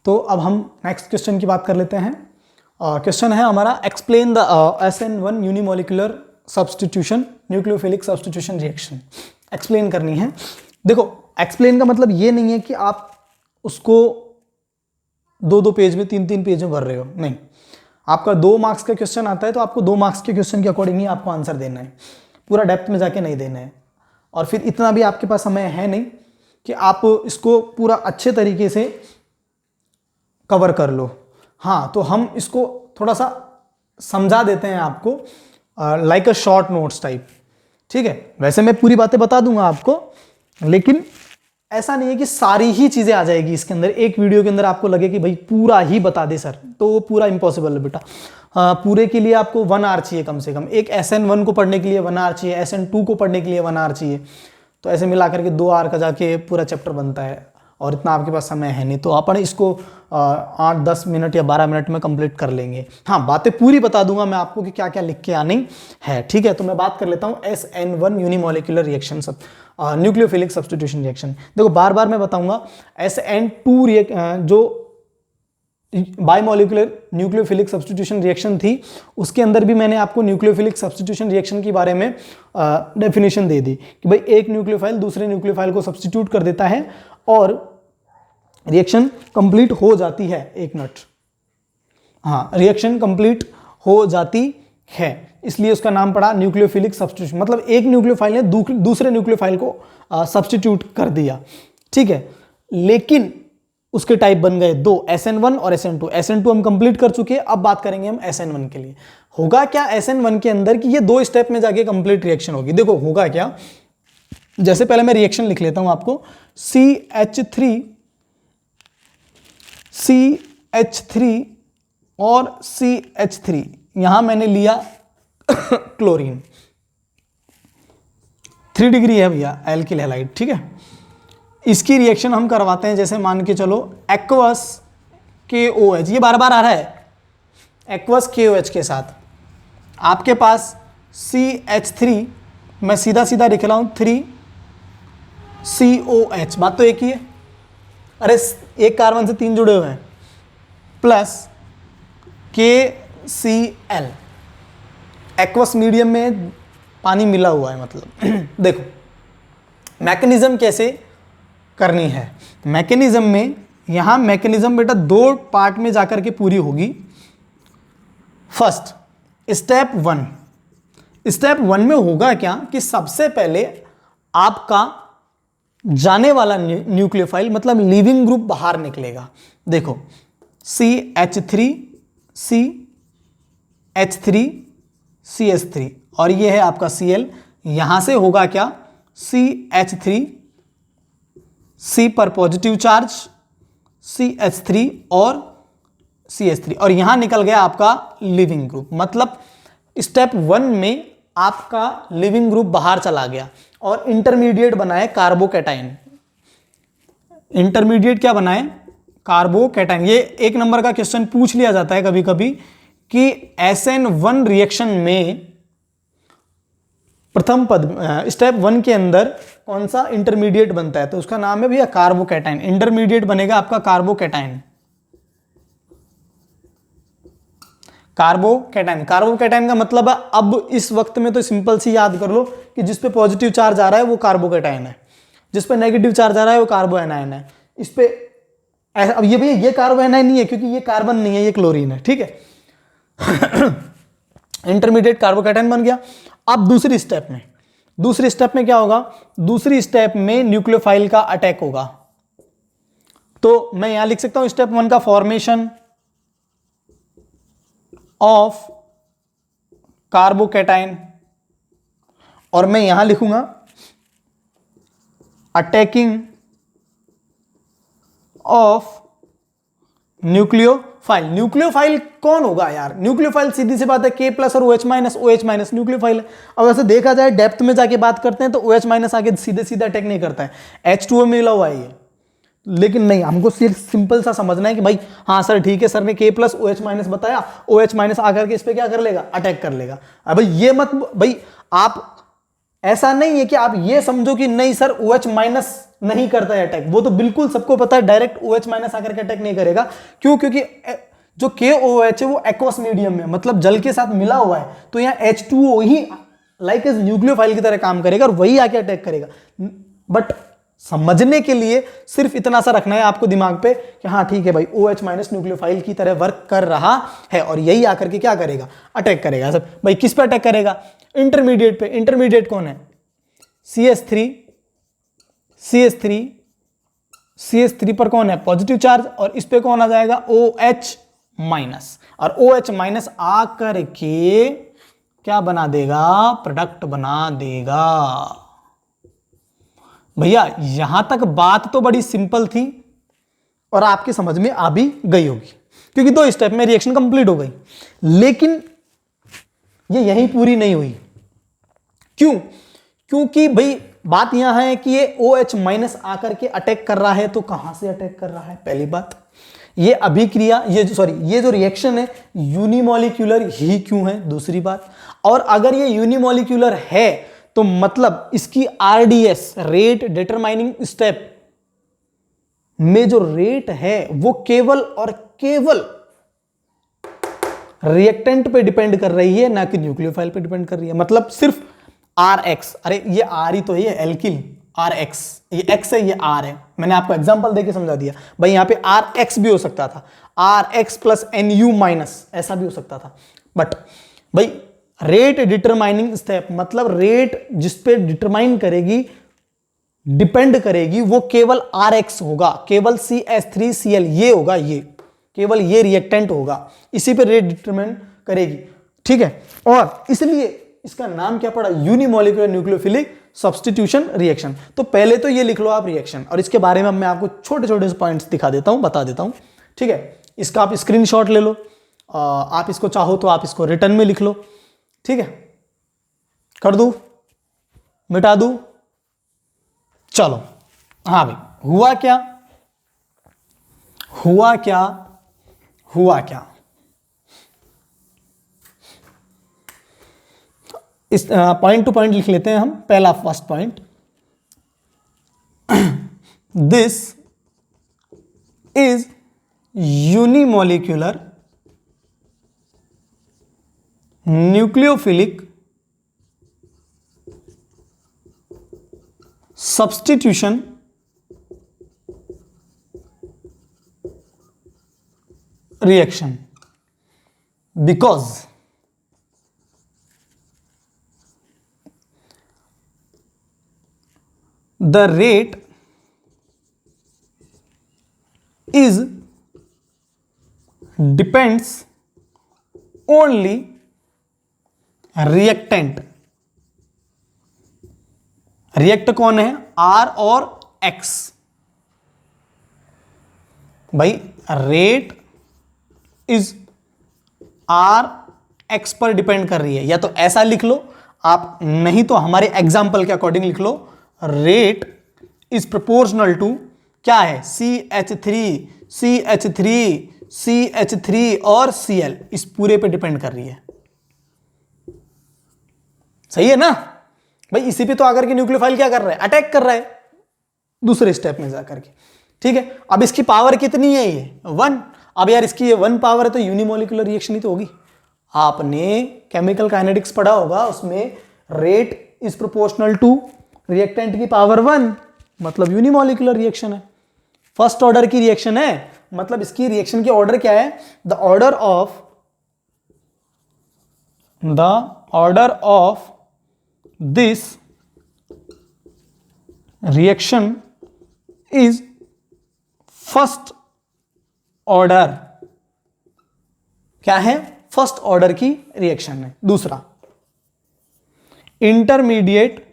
तो अब हम नेक्स्ट क्वेश्चन की बात कर लेते हैं। क्वेश्चन है हमारा, explain the SN1 unimolecular substitution nucleophilic substitution reaction. Explain करनी है। देखो, एक्सप्लेन का मतलब ये नहीं है कि आप उसको 2-2 पेज में 3-3 पेज में भर रहे हो, नहीं। आपका 2 मार्क्स का क्वेश्चन आता है तो आपको 2 मार्क्स के क्वेश्चन के अकॉर्डिंग ही आपको आंसर देना है, पूरा डेप्थ में जाके नहीं देना है। और फिर इतना भी आपके पास समय है नहीं कि आप इसको पूरा अच्छे तरीके से कवर कर लो। हाँ, तो हम इसको थोड़ा सा समझा देते हैं आपको, like a short notes type, ठीक है। वैसे मैं पूरी बातें बता दूंगा आपको, लेकिन ऐसा नहीं है कि सारी ही चीजें आ जाएगी इसके अंदर। एक वीडियो के अंदर आपको लगे कि भाई पूरा ही बता दे सर, तो वो पूरा इम्पॉसिबल है बेटा। पूरे के लिए आपको 1 आवर चाहिए कम से कम। एक SN1 को पढ़ने के लिए 1 आवर चाहिए, SN2 को पढ़ने के लिए 1 आवर चाहिए। तो ऐसे मिला करके 2 आवर का जाके पूरा चैप्टर बनता है, और इतना आपके पास समय है नहीं। तो अपन इसको 8-10 मिनट या 12 मिनट में कंप्लीट कर लेंगे। हाँ, बातें पूरी बता दूंगा मैं आपको कि क्या क्या लिख के आनी है, ठीक है। तो मैं बात कर लेता हूँ SN1 unimolecular reaction, nucleophilic substitution reaction. देखो, बार बार मैं बताऊंगा, SN2 जो बायोमोलिकुलर न्यूक्लियोफिलिक सब्स्टिट्यूशन रिएक्शन थी, उसके अंदर भी मैंने आपको न्यूक्लियोफिलिक सब्स्टिट्यूशन रिएक्शन के बारे में डेफिनेशन दे दी कि भाई एक न्यूक्लियोफाइल दूसरे न्यूक्लियोफाइल को सब्स्टिट्यूट कर देता है और रिएक्शन कंप्लीट हो जाती है। 1 मिनट, हाँ, रिएक्शन कंप्लीट हो जाती है, इसलिए उसका नाम पड़ा न्यूक्लियोफिलिक सब्स्टिट्यूशन। मतलब एक न्यूक्लियोफाइल ने दूसरे न्यूक्लियोफाइल को सब्स्टिट्यूट कर दिया, ठीक है। लेकिन उसके टाइप बन गए 2, SN1 और SN2। SN2 हम कंप्लीट कर चुके हैं, अब बात करेंगे हम SN1 के लिए। होगा क्या SN1 के अंदर कि ये 2 स्टेप में जाके कंप्लीट रिएक्शन होगी। देखो होगा क्या, जैसे पहले मैं रिएक्शन लिख लेता हूं आपको, CH3 और CH3, यहां मैंने लिया क्लोरीन, 3 डिग्री है भैया एल्किल हैलाइड, ठीक है। इसकी रिएक्शन हम करवाते हैं, जैसे मान के चलो एक्वस KOH, ये बार बार आ रहा है, एक्वस KOH के साथ आपके पास CH3, मैं सीधा सीधा लिख रहा हूं 3COH, बात तो एक ही है। अरे एक कार्बन से 3 जुड़े हुए हैं, प्लस KCl, एक्वस मीडियम में पानी मिला हुआ है मतलब। देखो मैकेनिज्म कैसे करनी है। मैकेनिज्म में, यहां मैकेनिज्म बेटा 2 पार्ट में जाकर के पूरी होगी। फर्स्ट स्टेप 1 में होगा क्या कि सबसे पहले आपका जाने वाला न्यूक्लियोफाइल मतलब लीविंग ग्रुप बाहर निकलेगा। देखो CH3 CH3 CH3 और ये है आपका Cl। यहां से होगा क्या, CH3 C पर पॉजिटिव चार्ज, CH3 और CH3, और यहां निकल गया आपका लिविंग ग्रुप। मतलब स्टेप 1 में आपका लिविंग ग्रुप बाहर चला गया और इंटरमीडिएट बनाए कार्बोकैटायन। इंटरमीडिएट क्या बनाए, कार्बोकैटायन। ये 1 नंबर का क्वेश्चन पूछ लिया जाता है कभी कभी कि SN1 रिएक्शन में प्रथम पद स्टेप 1 के अंदर कौन सा इंटरमीडिएट बनता है, तो उसका नाम है भैया कार्बोकैटायन। इंटरमीडिएट बनेगा आपका कार्बोकैटायन। कार्बोकैटायन का मतलब है, अब इस वक्त में तो सिंपल सी याद कर लो कि जिस पे पॉजिटिव चार्ज आ रहा है वो कार्बोकैटायन है, जिस पे नेगेटिव चार्ज आ रहा है वो कार्बो एनायन है। इस पे अब ये भैया ये कार्बो एनायन नहीं है क्योंकि ये कार्बन नहीं है, ये क्लोरीन है, ठीक है। इंटरमीडिएट कार्बोकैटायन बन गया। अब दूसरी स्टेप में क्या होगा, दूसरी स्टेप में न्यूक्लियोफाइल का अटैक होगा। तो मैं यहां लिख सकता हूं स्टेप 1 का फॉर्मेशन ऑफ कार्बोकैटायन, और मैं यहां लिखूंगा अटैकिंग ऑफ न्यूक्लियोफाइल। न्यूक्लियोफाइल कौन होगा यार, न्यूक्लियोफाइल सीधी सी बात है K+ और OH- न्यूक्लियोफाइल। अब ऐसे देखा जाए डेप्थ में जाके बात करते हैं तो OH- आगे सीधे सीधे अटैक नहीं करता है, H2O में मिला हुआ है ये। लेकिन नहीं, हमको सिर्फ सिंपल सा समझना है कि भाई हाँ सर ठीक है, सर ने K+ OH- बताया, OH- आकर के इस पे क्या कर लेगा, अटैक कर लेगा। अब ये मत भाई, आप ऐसा नहीं है कि आप ये समझो कि नहीं सर OH माइनस नहीं करता है अटैक, वो तो बिल्कुल सबको पता है डायरेक्ट OH माइनस आकर के अटैक नहीं करेगा। क्यों? क्योंकि जो KOH है वो एक्वस मीडियम में, मतलब जल के साथ मिला हुआ है, तो यहाँ H2O ही लाइक एज न्यूक्लियोफाइल की तरह काम करेगा और वही आके अटैक करेगा। बट समझने के लिए सिर्फ इतना सा रखना है आपको दिमाग पे कि हाँ ठीक है भाई, OH माइनस न्यूक्लियोफाइल की तरह वर्क कर रहा है और यही आकर के क्या करेगा, अटैक करेगा। सब भाई किस पे अटैक करेगा? इंटरमीडिएट पे। इंटरमीडिएट कौन है? CH3, CH3, CH3 पर कौन है? पॉजिटिव चार्ज, और इस पे कौन आ जाएगा? OH minus. और OH माइनस आकर के क्या बना देगा? प्रोडक्ट बना देगा। भैया यहां तक बात तो बड़ी सिंपल थी और आपके समझ में आ भी गई होगी, क्योंकि 2 स्टेप में रिएक्शन कंप्लीट हो गई। लेकिन ये यहीं पूरी नहीं हुई। क्यों? क्योंकि भाई बात यहां है कि ये OH माइनस आकर के अटैक कर रहा है, तो कहां से अटैक कर रहा है? पहली बात, ये अभिक्रिया, ये जो रिएक्शन है यूनिमॉलिक्यूलर ही क्यों है? दूसरी बात, और अगर ये यूनिमॉलिक्यूलर है तो मतलब इसकी RDS, रेट डिटरमाइनिंग स्टेप में जो रेट है वो केवल और केवल रिएक्टेंट पे डिपेंड कर रही है, ना कि न्यूक्लियोफाइल पे डिपेंड कर रही है। मतलब सिर्फ RX, अरे ये R ही तो है, ये एल्किल RX, ये X है, ये R है। मैंने आपको एग्जांपल देके समझा दिया भाई, यहां पे RX भी हो सकता था, RX प्लस NU माइनस, ऐसा भी हो सकता था। बट भाई रेट डिटरमाइनिंग स्टेप मतलब रेट जिस पे डिटरमाइन करेगी, डिपेंड करेगी, वो केवल RX होगा, केवल CH3Cl ये होगा, ये केवल ये रिएक्टेंट होगा, इसी पे रेट डिटरमाइन करेगी। ठीक है, और इसलिए इसका नाम क्या पड़ा? Unimolecular nucleophilic substitution reaction. तो पहले तो ये लिख लो आप रिएक्शन, और इसके बारे में मैं आपको छोटे छोटे पॉइंट्स दिखा देता हूं, बता देता हूं। ठीक है, इसका आप स्क्रीनशॉट ले लो, आप इसको चाहो तो आप इसको रिटर्न में लिख लो। ठीक है, कर दूं, मिटा दूं? चलो, हाँ भाई, हुआ क्या? हुआ क्या? हुआ क्या? इस पॉइंट टू पॉइंट लिख लेते हैं हम। पहला, first point, this is unimolecular nucleophilic substitution reaction because the rate is depends only reactant। React कौन है? R और X। भाई रेट इज R X पर डिपेंड कर रही है, या तो ऐसा लिख लो आप, नहीं तो हमारे एग्जाम्पल के अकॉर्डिंग लिख लो, रेट इज प्रोपोर्शनल टू क्या है? CH3 और Cl, इस पूरे पे डिपेंड कर रही है। सही है ना भाई? इसी पे तो आकर के न्यूक्लियोफाइल क्या कर रहा है? अटैक कर रहा है दूसरे स्टेप में जाकर के। ठीक है, अब इसकी पावर कितनी है? ये 1। अब यार इसकी ये 1 पावर है, तो यूनिमॉलिक्यूलर रिएक्शन ही तो होगी। आपने केमिकल काइनेटिक्स पढ़ा होगा, उसमें rate is proportional to reactant की पावर 1, मतलब यूनिमॉलिक्यूलर रिएक्शन है, फर्स्ट ऑर्डर की रिएक्शन है। मतलब इसकी रिएक्शन की ऑर्डर क्या है? The order of this reaction is first order। क्या है? फर्स्ट ऑर्डर की रिएक्शन है। दूसरा, इंटरमीडिएट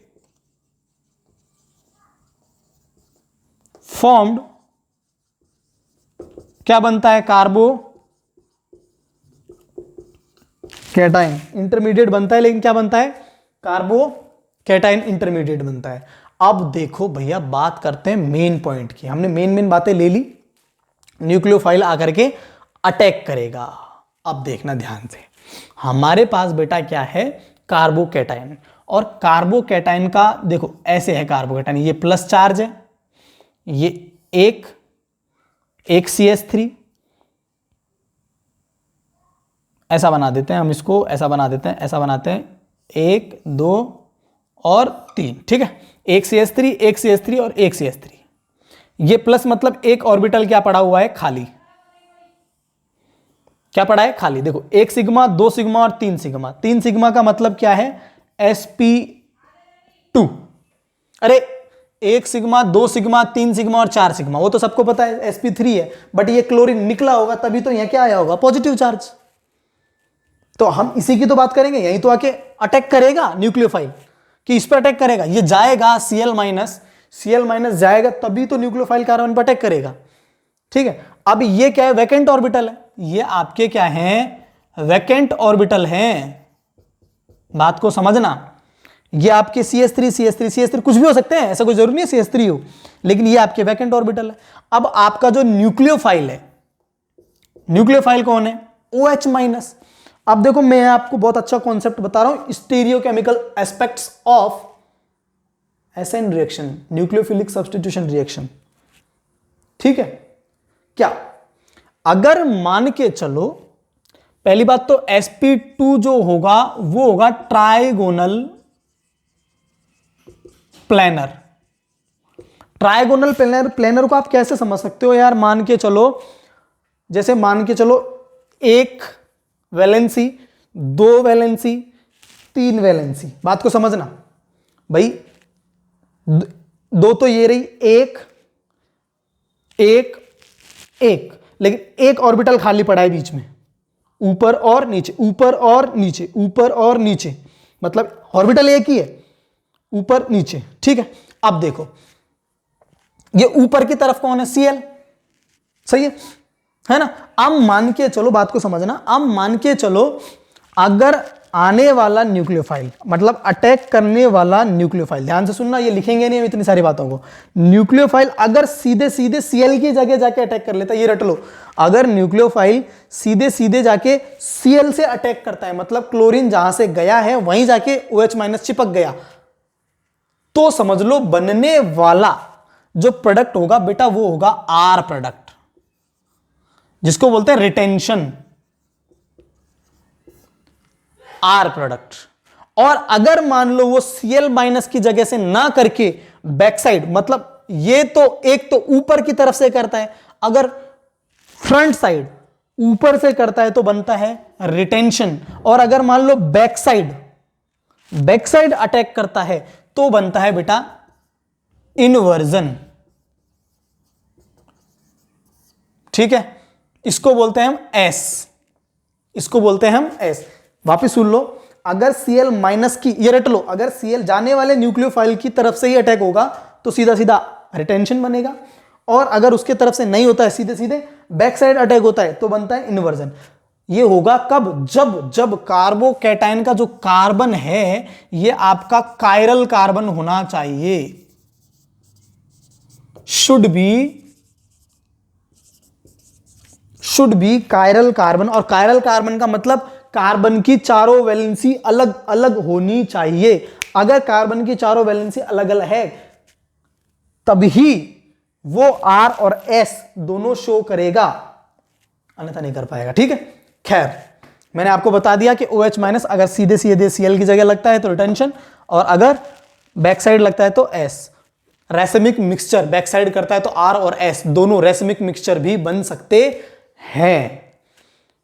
फॉर्म्ड क्या बनता है? कार्बो कैटाइन इंटरमीडिएट बनता है, लेकिन क्या बनता है? कार्बो कैटाइन इंटरमीडिएट बनता है। अब देखो भैया, बात करते हैं मेन पॉइंट की। हमने मेन बातें ले ली, न्यूक्लियोफाइल आकर के अटैक करेगा। अब देखना ध्यान से, हमारे पास बेटा क्या है? कार्बो कैटाइन, और कार्बोकैटायन का देखो ऐसे है, कार्बोकैटायन ये प्लस चार्ज है, ये एक CH3 ऐसा बना देते हैं हम इसको, ऐसा बना देते हैं, ऐसा बनाते हैं 1 2 और 3, ठीक है। एक CH3 और एक CH3, ये प्लस मतलब एक ऑर्बिटल क्या पड़ा हुआ है, खाली। क्या पड़ा है, खाली। देखो 1 सिग्मा 2 सिग्मा और 3 सिग्मा, 3 सिग्मा का मतलब क्या है, sp2। अरे 1 सिग्मा 2 सिग्मा 3 सिग्मा और 4 सिग्मा, वो तो सबको पता है sp3 है, बट ये क्लोरीन निकला होगा तभी तो यहां क्या आया होगा, पॉजिटिव चार्ज। तो हम इसी की तो बात करेंगे, यहीं तो आके अटैक करेगा न्यूक्लियोफाइल, कि इस पर अटैक करेगा, ये जाएगा Cl माइनस जाएगा तभी तो न्यूक्लियोफाइल कार्बन पर अटैक करेगा, ठीक है। अब ये क्या है, वैकेंट ऑर्बिटल है, ये आपके क्या है, वैकेंट ऑर्बिटल हैं, बात को समझना। ये आपके CH3 कुछ भी हो सकते हैं, ऐसा कोई जरूरी नहीं है CH3 हो, लेकिन ये आपके वैकेंट ऑर्बिटल है। अब आपका जो न्यूक्लियोफाइल है, न्यूक्लियोफाइल कौन है, OH माइनस। अब देखो मैं आपको बहुत अच्छा कॉन्सेप्ट बता रहा हूं, stereochemical aspects of SN reaction, nucleophilic substitution reaction, ठीक है। क्या, अगर मान के चलो, पहली बात तो sp2 जो होगा वो होगा ट्राइगोनल प्लेनर। ट्राइगोनल प्लेनर को आप कैसे समझ सकते हो यार, मान के चलो, जैसे मान के चलो 1 वैलेंसी 2 वैलेंसी 3 वैलेंसी, बात को समझना भाई। दो तो ये रही, एक, लेकिन एक ऑर्बिटल खाली पड़ा है बीच में, ऊपर और नीचे, ऊपर और नीचे, ऊपर और नीचे, मतलब ऑर्बिटल एक ही है, ऊपर नीचे, ठीक है। अब देखो ये ऊपर की तरफ कौन है, Cl, सही है ना। अब मान के चलो, बात को समझना, अब मान के चलो अगर आने वाला न्यूक्लियोफाइल, मतलब अटैक करने वाला न्यूक्लियोफाइल, ध्यान से सुनना, ये लिखेंगे नहीं हम इतनी सारी बातों को। न्यूक्लियोफाइल अगर सीधे सीधे Cl की जगह जाके अटैक कर लेता है, ये रट लो, अगर न्यूक्लियोफाइल सीधे सीधे जाके Cl से अटैक करता है, मतलब क्लोरीन जहां से गया है वहीं जाके OH माइनस चिपक गया, तो समझ लो बनने वाला जो प्रोडक्ट होगा बेटा वो होगा R प्रोडक्ट, जिसको बोलते हैं रिटेंशन, R प्रोडक्ट। और अगर मान लो वो Cl माइनस की जगह से ना करके बैक साइड, मतलब ये तो एक तो ऊपर की तरफ से करता है, अगर फ्रंट साइड ऊपर से करता है तो बनता है रिटेंशन, और अगर मान लो बैक साइड अटैक करता है तो बनता है बेटा इनवर्जन, ठीक है। इसको बोलते हैं हम S, इसको बोलते हैं हम S। वापिस सुन लो, अगर Cl माइनस की, ये रट लो, अगर Cl जाने वाले न्यूक्लियोफाइल की तरफ से ही अटैक होगा तो सीधा सीधा रिटेंशन बनेगा, और अगर उसके तरफ से नहीं होता है, सीधे सीधे बैक साइड अटैक होता है तो बनता है इन्वर्जन। ये होगा कब, जब कार्बोकैटायन का जो कार्बन है ये आपका कायरल कार्बन होना चाहिए, शुड बी कायरल कार्बन। और कायरल कार्बन का मतलब कार्बन की चारों वैलेंसी अलग अलग होनी चाहिए। अगर कार्बन की चारों वैलेंसी अलग अलग है तभी वो R और S दोनों शो करेगा, अन्यथा नहीं कर पाएगा, ठीक है। खैर मैंने आपको बता दिया कि OH माइनस अगर सीधे सीधे Cl की जगह लगता है तो रिटेंशन, और अगर बैक साइड लगता है तो S। Racemic mixture back side करता है तो R और S दोनों रेसिमिक मिक्सचर भी बन सकते हैं।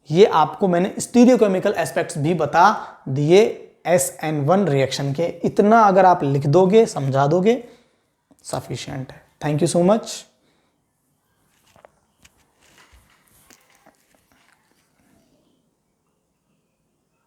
ये आपको मैंने स्टीरियोकेमिकल एस्पेक्ट्स भी बता दिए SN1 रिएक्शन के। इतना अगर आप लिख दोगे, समझा दोगे, सफिशिएंट है। Thank you so much.